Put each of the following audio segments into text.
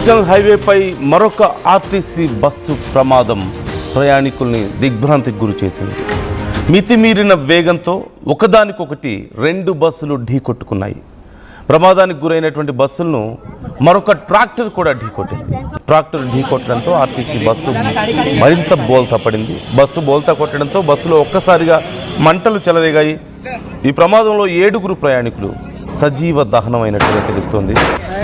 National హైవేపై మరొక RTC bus ప్రమాదం ప్రయాణికుల్ని దిగ్భ్రాంతికి గురి చేసింది. మితిమీరిన వేగంతో ఒకదానికొకటి రెండు బస్సులు ఢీకొట్టుకున్నాయి. ప్రమాదానికి గురైనటువంటి బస్సులను మరొక ట్రాక్టర్ కూడా ఢీకొట్టింది. ట్రాక్టర్ ఢీకొట్టడంతో ఆర్టీసీ బస్సు మరింత బోల్తా పడింది. బస్సు బోల్తా కొట్టడంతో బస్సులో ఒక్కసారిగా మంటలు చెలరేగాయి. ఈ ప్రమాదంలో 7 ప్రయాణికులు సజీవ దహనమైనట్టుగా తెలుస్తోంది.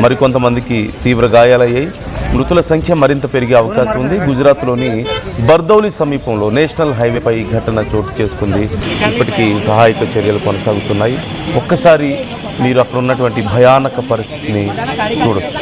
మరికొంతమందికి తీవ్ర గాయాలయ్యాయి. మృతుల సంఖ్య మరింత పెరిగే అవకాశం ఉంది. గుజరాత్లోని బర్దౌలి సమీపంలో నేషనల్ హైవేపై ఈ ఘటన చోటు చేసుకుంది. ఇప్పటికీ సహాయక చర్యలు కొనసాగుతున్నాయి. ఒక్కసారి మీరు అక్కడ ఉన్నటువంటి భయానక పరిస్థితిని చూడొచ్చు.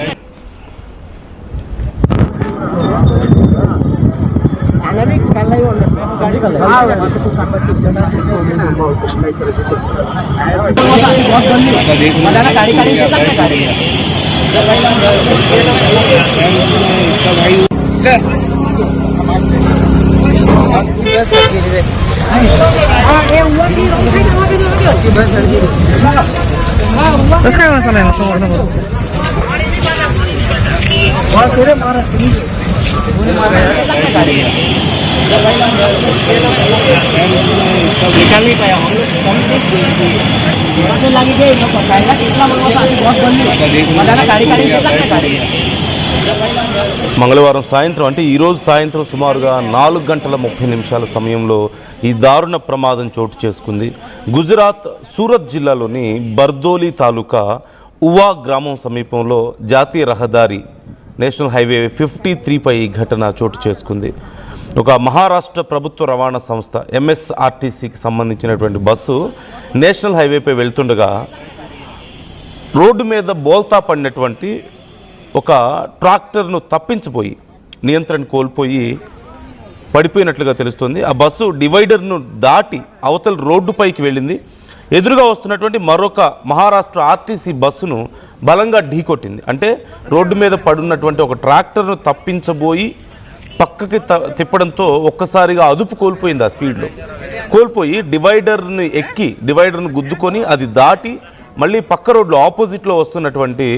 निकल नहीं पाया हम लोग लगी गई तो पकाएगा कितना बहुत गाड़ी మంగళవారం సాయంత్రం అంటే ఈరోజు సాయంత్రం సుమారుగా 4 గంటల 30 నిమిషాల సమయంలో ఈ దారుణ ప్రమాదం చోటు చేసుకుంది. గుజరాత్ సూరత్ జిల్లాలోని బర్దోలి తాలూకా ఉవా గ్రామం సమీపంలో జాతీయ రహదారి నేషనల్ హైవే 53పై ఈ ఘటన చోటు చేసుకుంది. ఒక మహారాష్ట్ర ప్రభుత్వ రవాణా సంస్థ ఎంఎస్ఆర్టీసీకి సంబంధించినటువంటి బస్సు నేషనల్ హైవేపై వెళ్తుండగా రోడ్డు మీద బోల్తా పడినటువంటి ఒక ట్రాక్టర్ను తప్పించిపోయి నియంత్రణ కోల్పోయి పడిపోయినట్లుగా తెలుస్తుంది. ఆ బస్సు డివైడర్ను దాటి అవతల రోడ్డుపైకి వెళ్ళింది. ఎదురుగా వస్తున్నటువంటి మరొక మహారాష్ట్ర ఆర్టీసీ బస్సును బలంగా ఢీకొట్టింది. అంటే రోడ్డు మీద పడున్నటువంటి ఒక ట్రాక్టర్ను తప్పించబోయి పక్కకి తిప్పడంతో ఒక్కసారిగా అదుపు కోల్పోయింది. ఆ స్పీడ్లో కోల్పోయి డివైడర్ను గుద్దుకొని అది దాటి మళ్ళీ పక్క రోడ్లో ఆపోజిట్లో వస్తున్నటువంటి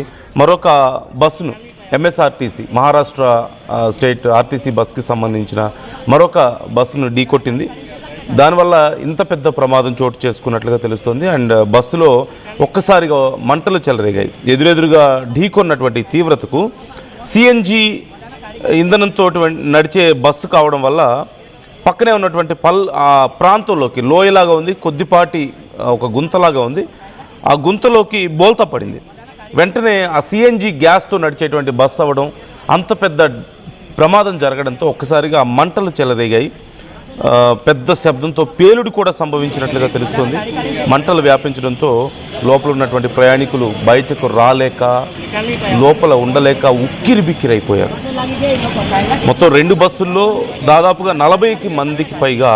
మరొక బస్సును ఎంఎస్ఆర్టీసీ మహారాష్ట్ర స్టేట్ ఆర్టీసీ బస్కి సంబంధించిన మరొక బస్సును ఢీకొట్టింది. దానివల్ల ఇంత పెద్ద ప్రమాదం చోటు చేసుకున్నట్లుగా తెలుస్తుంది. అండ్ బస్సులో ఒక్కసారిగా మంటలు చెలరేగాయి. ఎదురెదురుగా ఢీకొన్నటువంటి తీవ్రతకు సిఎన్జి ఇంధనంతో నడిచే బస్సు కావడం వల్ల పక్కనే ఉన్నటువంటి ప్రాంతంలోకి లోయలాగా ఉంది, కొద్దిపాటి ఒక గుంతలాగా ఉంది. ఆ గుంతలోకి బోల్తా పడింది. వెంటనే ఆ సిఎన్జి గ్యాస్తో నడిచేటువంటి బస్సు అవ్వడం, అంత పెద్ద ప్రమాదం జరగడంతో ఒక్కసారిగా మంటలు చెలరేగాయి. పెద్ద శబ్దంతో పేలుడు కూడా సంభవించినట్లుగా తెలుస్తుంది. మంటలు వ్యాపించడంతో లోపల ఉన్నటువంటి ప్రయాణికులు బయటకు రాలేక లోపల ఉండలేక ఉక్కిరిబిక్కిరైపోయారు. మొత్తం 2 బస్సుల్లో దాదాపుగా 40 మందికి పైగా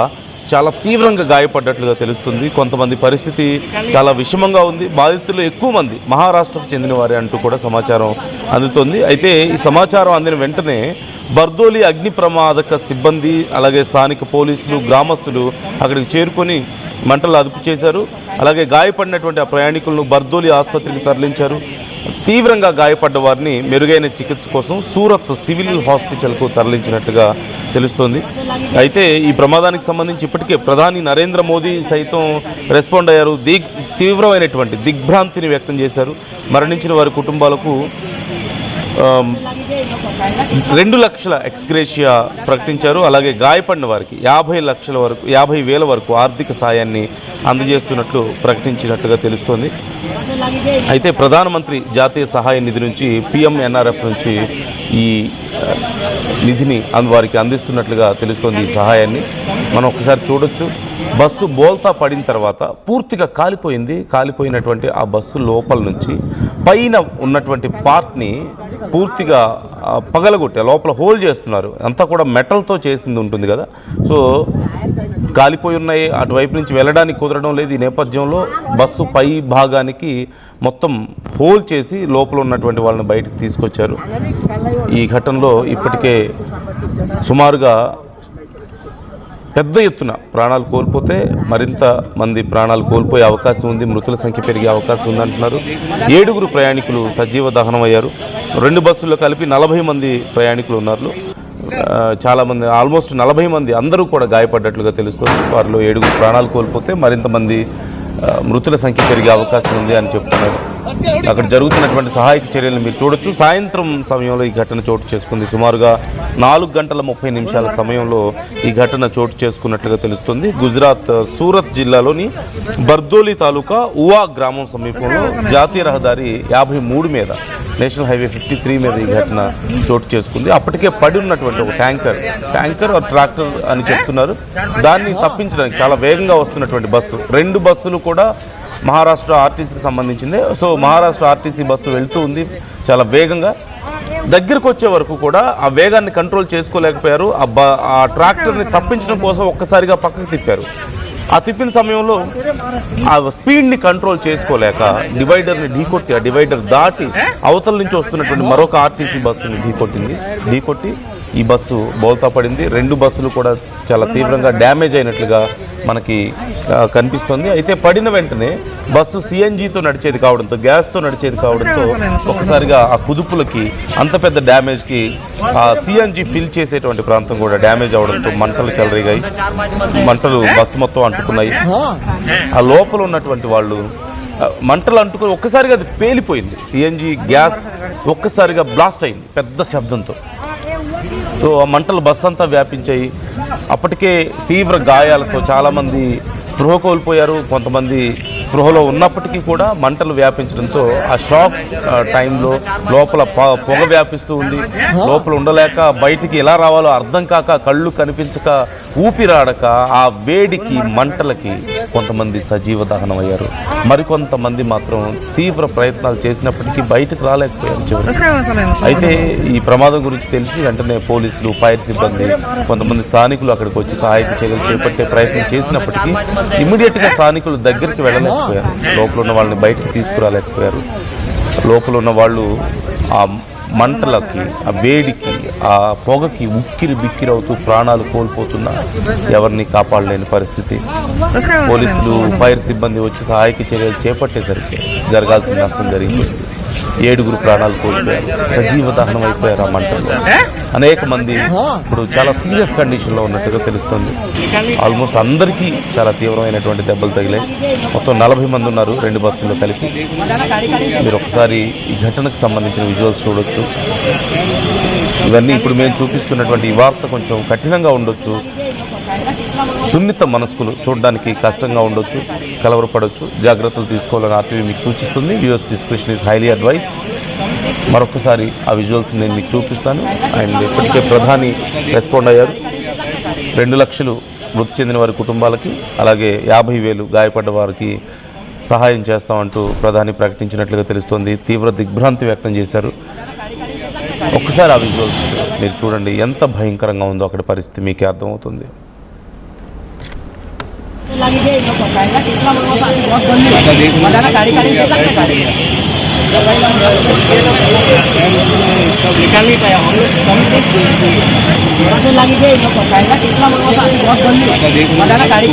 చాలా తీవ్రంగా గాయపడ్డట్లుగా తెలుస్తుంది. కొంతమంది పరిస్థితి చాలా విషమంగా ఉంది. బాధితులు ఎక్కువ మంది మహారాష్ట్రకు చెందిన వారే అంటూ కూడా సమాచారం అందుతుంది. అయితే ఈ సమాచారం అందిన వెంటనే బర్దోలి అగ్ని ప్రమాదక సిబ్బంది అలాగే స్థానిక పోలీసులు గ్రామస్తులు అక్కడికి చేరుకొని మంటలు అదుపు చేశారు. అలాగే గాయపడినటువంటి ఆ ప్రయాణికులను బర్దోలి ఆసుపత్రికి తరలించారు. తీవ్రంగా గాయపడ్డ వారిని మెరుగైన చికిత్స కోసం సూరత్ సివిల్ హాస్పిటల్కు తరలించినట్టుగా తెలుస్తోంది. అయితే ఈ ప్రమాదానికి సంబంధించి ఇప్పటికే ప్రధాని నరేంద్ర మోదీ సైతం రెస్పాండ్ అయ్యారు. తీవ్రమైనటువంటి దిగ్భ్రాంతిని వ్యక్తం చేశారు. మరణించిన వారి కుటుంబాలకు 2 లక్షల ఎక్స్గ్రేషియా ప్రకటించారు. అలాగే గాయపడిన వారికి 50,000 వరకు ఆర్థిక సాయాన్ని అందజేస్తున్నట్లు ప్రకటించినట్లుగా తెలుస్తోంది. అయితే ప్రధానమంత్రి జాతీయ సహాయ నిధి నుంచి పిఎంఎన్ఆర్ఎఫ్ నుంచి ఈ నిధిని వారికి అందిస్తున్నట్లుగా తెలుస్తోంది. ఈ సహాయాన్ని మనం ఒకసారి చూడొచ్చు. బస్సు బోల్తా పడిన తర్వాత పూర్తిగా కాలిపోయినటువంటి ఆ బస్సు లోపల నుంచి పైన ఉన్నటువంటి పార్ట్ని పూర్తిగా పగలగొట్టే లోపల హోల్ చేస్తున్నారు. అంతా కూడా మెటల్తో చేసింది ఉంటుంది కదా, సో కాలిపోయి ఉన్నాయి. అటువైపు నుంచి వెళ్ళడానికి కుదరడం లేదు. ఈ నేపథ్యంలో బస్సు పై భాగానికి మొత్తం హోల్ చేసి లోపల ఉన్నటువంటి వాళ్ళని బయటకు తీసుకొచ్చారు. ఈ ఘటనలో ఇప్పటికే సుమారుగా పెద్ద ఎత్తున ప్రాణాలు కోల్పోతే మరింత మంది ప్రాణాలు కోల్పోయే అవకాశం ఉంది. మృతుల సంఖ్య పెరిగే అవకాశం ఉందంటున్నారు. 7 ప్రయాణికులు సజీవ దహనం అయ్యారు. రెండు బస్సుల్లో కలిపి 40 మంది ప్రయాణికులు ఉన్నారు. చాలామంది ఆల్మోస్ట్ 40 మంది అందరూ కూడా గాయపడ్డట్లుగా తెలుస్తుంది. వారిలో 7 ప్రాణాలు కోల్పోతే మరింత మంది మృతుల సంఖ్య పెరిగే అవకాశం ఉంది అని చెప్తున్నారు. అక్కడ జరుగుతున్నటువంటి సహాయక చర్యలను మీరు చూడొచ్చు. సాయంత్రం సమయంలో ఈ ఘటన చోటు చేసుకుంది. సుమారుగా 4:30 సమయంలో ఈ ఘటన చోటు చేసుకున్నట్లుగా తెలుస్తుంది. గుజరాత్ సూరత్ జిల్లాలోని బర్దోలి తాలూకా ఉవా గ్రామం సమీపంలో జాతీయ రహదారి 53 మీద నేషనల్ హైవే 53 మీద ఈ ఘటన చోటు చేసుకుంది. అప్పటికే పడి ఉన్నటువంటి ఒక ట్యాంకర్ ట్రాక్టర్ అని చెప్తున్నారు. దాన్ని తప్పించడానికి చాలా వేగంగా వస్తున్నటువంటి బస్సు, 2 బస్సులు కూడా మహారాష్ట్ర ఆర్టీసీకి సంబంధించింది. సో మహారాష్ట్ర ఆర్టీసీ బస్సు వెళ్తూ ఉంది చాలా వేగంగా. దగ్గరకు వచ్చే వరకు కూడా ఆ వేగాన్ని కంట్రోల్ చేసుకోలేకపోయారు. ఆ ట్రాక్టర్ని తప్పించడం కోసం ఒక్కసారిగా పక్కకు తిప్పారు. ఆ తిప్పిన సమయంలో ఆ స్పీడ్ని కంట్రోల్ చేసుకోలేక డివైడర్ని ఢీకొట్టి, ఆ డివైడర్ దాటి అవతల నుంచి వస్తున్నటువంటి మరొక ఆర్టీసీ బస్సుని ఢీకొట్టి ఈ బస్సు బోల్తా పడింది. 2 బస్సులు కూడా చాలా తీవ్రంగా డ్యామేజ్ అయినట్లుగా మనకి కనిపిస్తుంది. అయితే పడిన వెంటనే బస్సు సిఎన్జితో నడిచేది కావడంతో, గ్యాస్తో నడిచేది కావడంతో ఒకసారిగా ఆ కుదుపులకి అంత పెద్ద డ్యామేజ్కి ఆ సిఎన్జి ఫిల్ చేసేటువంటి ప్రాంతం కూడా డ్యామేజ్ అవడంతో మంటలు చెలరేగాయి. మంటలు బస్సు మొత్తం అంటుకున్నాయి. ఆ లోపల ఉన్నటువంటి వాళ్ళు మంటలు అంటుకొని ఒక్కసారిగా అది పేలిపోయింది. సిఎన్జి గ్యాస్ ఒక్కసారిగా బ్లాస్ట్ అయింది పెద్ద శబ్దంతో. సో ఆ మంటలు బస్సు అంతా వ్యాపించాయి. అప్పటికే తీవ్ర గాయాలతో చాలామంది స్పృహ కోల్పోయారు. కొంతమంది స్పృహలో ఉన్నప్పటికీ కూడా మంటలు వ్యాపించడంతో ఆ షాక్ టైంలో లోపల పొగ వ్యాపిస్తూ ఉంది. లోపల ఉండలేక బయటికి ఎలా రావాలో అర్థం కాక, కళ్ళు కనిపించక, ఊపిరాడక ఆ వేడికి మంటలకి కొంతమంది సజీవ దహనం అయ్యారు. మరికొంతమంది మాత్రం తీవ్ర ప్రయత్నాలు చేసినప్పటికీ బయటకు రాలేకపోయారు చివరికి. అయితే ఈ ప్రమాదం గురించి తెలిసి వెంటనే పోలీసులు, ఫైర్ సిబ్బంది, కొంతమంది స్థానికులు అక్కడికి వచ్చి సహాయక చర్యలు చేపట్టే ప్రయత్నం చేసినప్పటికీ ఇమ్మీడియట్గా స్థానికులు దగ్గరికి వెళ్ళలేకపోయారు. లోపల ఉన్న వాళ్ళని బయటకు తీసుకురాలేకపోయారు. లోపల ఉన్న వాళ్ళు ఆ మంటలకి, ఆ వేడికి, ఆ పొగకి ఉక్కిరి బిక్కిరవుతూ ప్రాణాలు కోల్పోతున్నా ఎవరిని కాపాడలేని పరిస్థితి. పోలీసులు, ఫైర్ సిబ్బంది వచ్చి సహాయక చర్యలు చేపట్టేసరికి జరగాల్సిన నష్టం జరిగిపోయింది. 7 ప్రాణాలు కోల్పోయారు, సజీవ దహనం అయిపోయారు ఆ మంటల్లో. అనేక మంది ఇప్పుడు చాలా సీరియస్ కండిషన్లో ఉన్నట్టుగా తెలుస్తుంది. ఆల్మోస్ట్ అందరికీ చాలా తీవ్రమైనటువంటి దెబ్బలు తగిలాయి. మొత్తం 40 మంది ఉన్నారు 2 బస్సుల్లో కలిపి. మీరు ఒకసారి ఈ ఘటనకు సంబంధించిన విజువల్స్ చూడొచ్చు. ఇవన్నీ ఇప్పుడు మేము చూపిస్తున్నటువంటి ఈ వార్త కొంచెం కఠినంగా ఉండొచ్చు. సున్నిత మనస్కులు చూడడానికి కష్టంగా ఉండొచ్చు, కలవరపడవచ్చు. జాగ్రత్తలు తీసుకోవాలని ఆర్టీవీ మీకు సూచిస్తుంది. Viewers description is highly advised. మరొకసారి ఆ విజువల్స్ నేను మీకు చూపిస్తాను. అండ్ ఇప్పటికే ప్రధాని రెస్పాండ్ అయ్యారు. 2 లక్షలు మృతి చెందిన వారి కుటుంబాలకి, అలాగే 50,000 గాయపడ్డ వారికి సహాయం చేస్తామంటూ ప్రధాని ప్రకటించినట్లుగా తెలుస్తోంది. తీవ్ర దిగ్భ్రాంతి వ్యక్తం చేశారు. ఒక్కసారి ఆ విజువల్స్ మీరు చూడండి, ఎంత భయంకరంగా ఉందో అక్కడ పరిస్థితి మీకే అర్థమవుతుంది. निकाल नहीं पाया हम लोग लगी गई कितना गाड़ी